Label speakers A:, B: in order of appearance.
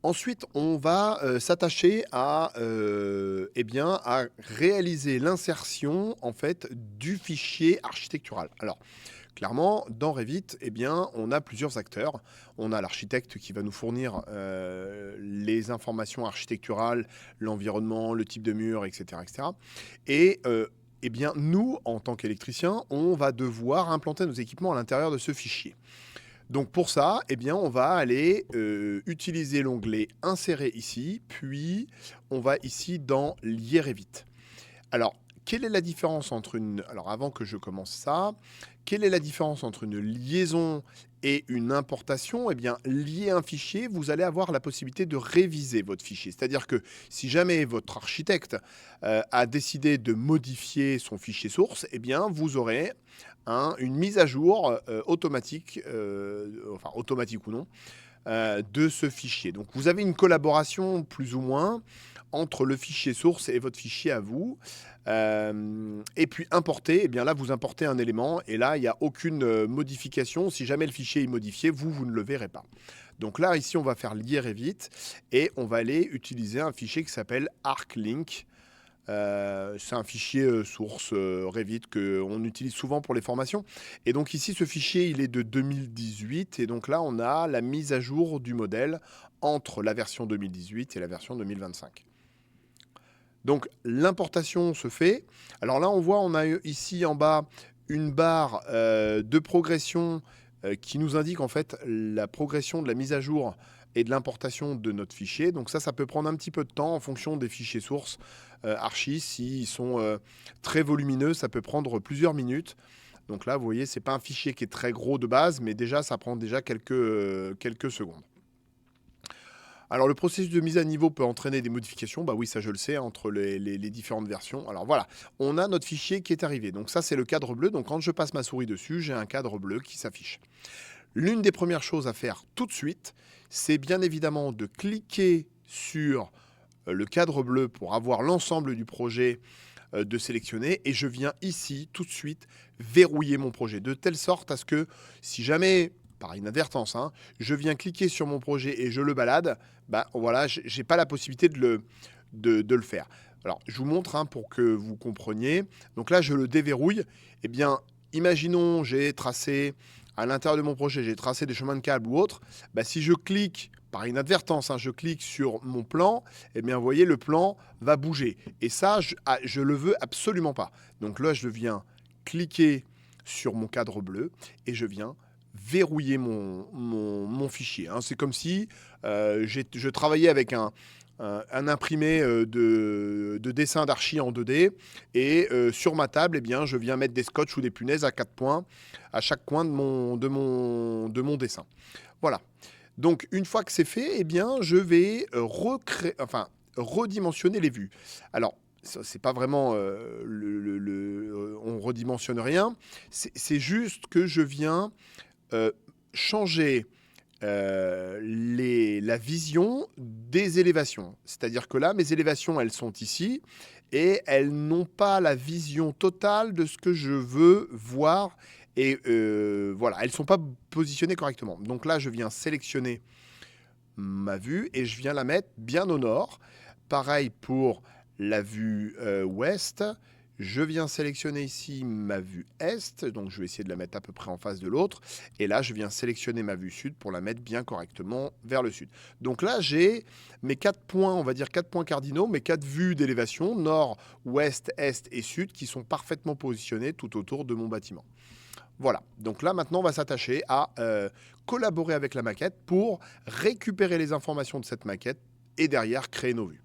A: Ensuite, on va s'attacher à, à réaliser l'insertion en fait du fichier architectural. Alors, clairement, dans Revit, on a plusieurs acteurs. On a l'architecte qui va nous fournir les informations architecturales, l'environnement, le type de mur, etc., etc. Et nous, en tant qu'électriciens, on va devoir implanter nos équipements à l'intérieur de ce fichier. Donc pour ça, on va aller utiliser l'onglet Insérer ici, puis on va ici dans Lier Revit. Alors, quelle est la différence entre une... Alors avant que je commence ça, quelle est la différence entre une liaison et une importation? Lier un fichier, vous allez avoir la possibilité de réviser votre fichier. C'est-à-dire que si jamais votre architecte a décidé de modifier son fichier source, vous aurez une mise à jour automatique, automatique ou non, de ce fichier. Donc vous avez une collaboration plus ou moins entre le fichier source et votre fichier à vous. Et puis importer, là vous importez un élément et là il n'y a aucune modification. Si jamais le fichier est modifié, vous ne le verrez pas. Donc là ici on va faire lier Revit et on va aller utiliser un fichier qui s'appelle ArcLink. C'est un fichier source Revit qu'on utilise souvent pour les formations. Et donc ici, ce fichier, il est de 2018. Et donc là, on a la mise à jour du modèle entre la version 2018 et la version 2025. Donc l'importation se fait. Alors là, on voit, on a ici en bas une barre de progression qui nous indique en fait la progression de la mise à jour et de l'importation de notre fichier. Donc ça peut prendre un petit peu de temps en fonction des fichiers sources archi. S'ils sont très volumineux, ça peut prendre plusieurs minutes. Donc là, vous voyez, c'est pas un fichier qui est très gros de base, mais déjà, ça prend déjà quelques secondes. Alors, le processus de mise à niveau peut entraîner des modifications. Bah oui, ça, je le sais, entre les différentes versions. Alors voilà, on a notre fichier qui est arrivé. Donc ça, c'est le cadre bleu. Donc quand je passe ma souris dessus, j'ai un cadre bleu qui s'affiche. L'une des premières choses à faire tout de suite, c'est bien évidemment de cliquer sur le cadre bleu pour avoir l'ensemble du projet de sélectionner. Et je viens ici, tout de suite, verrouiller mon projet. De telle sorte à ce que, si jamais, par inadvertance, je viens cliquer sur mon projet et je le balade, voilà, je n'ai pas la possibilité de le faire. Alors, je vous montre pour que vous compreniez. Donc là, je le déverrouille. Imaginons, j'ai tracé... À l'intérieur de mon projet, j'ai tracé des chemins de câbles ou autres. Si je clique, par inadvertance, je clique sur mon plan, vous voyez, le plan va bouger. Et ça, je le veux absolument pas. Donc là, je viens cliquer sur mon cadre bleu et je viens verrouiller mon fichier. C'est comme si je travaillais avec un imprimé de dessin d'archi en 2D et sur ma table, je viens mettre des scotch ou des punaises à 4 points à chaque coin de mon dessin. Voilà. Donc une fois que c'est fait, je vais redimensionner les vues. Alors, c'est pas vraiment on redimensionne rien. C'est juste que je viens changer la vision des élévations. C'est-à-dire que là, mes élévations, elles sont ici et elles n'ont pas la vision totale de ce que je veux voir. Et voilà, elles ne sont pas positionnées correctement. Donc là, je viens sélectionner ma vue et je viens la mettre bien au nord. Pareil pour la vue ouest. Je viens sélectionner ici ma vue est, donc je vais essayer de la mettre à peu près en face de l'autre. Et là, je viens sélectionner ma vue sud pour la mettre bien correctement vers le sud. Donc là, j'ai mes 4 points, on va dire 4 points cardinaux, mes 4 vues d'élévation, nord, ouest, est et sud, qui sont parfaitement positionnés tout autour de mon bâtiment. Voilà, donc là maintenant on va s'attacher à collaborer avec la maquette pour récupérer les informations de cette maquette et derrière créer nos vues.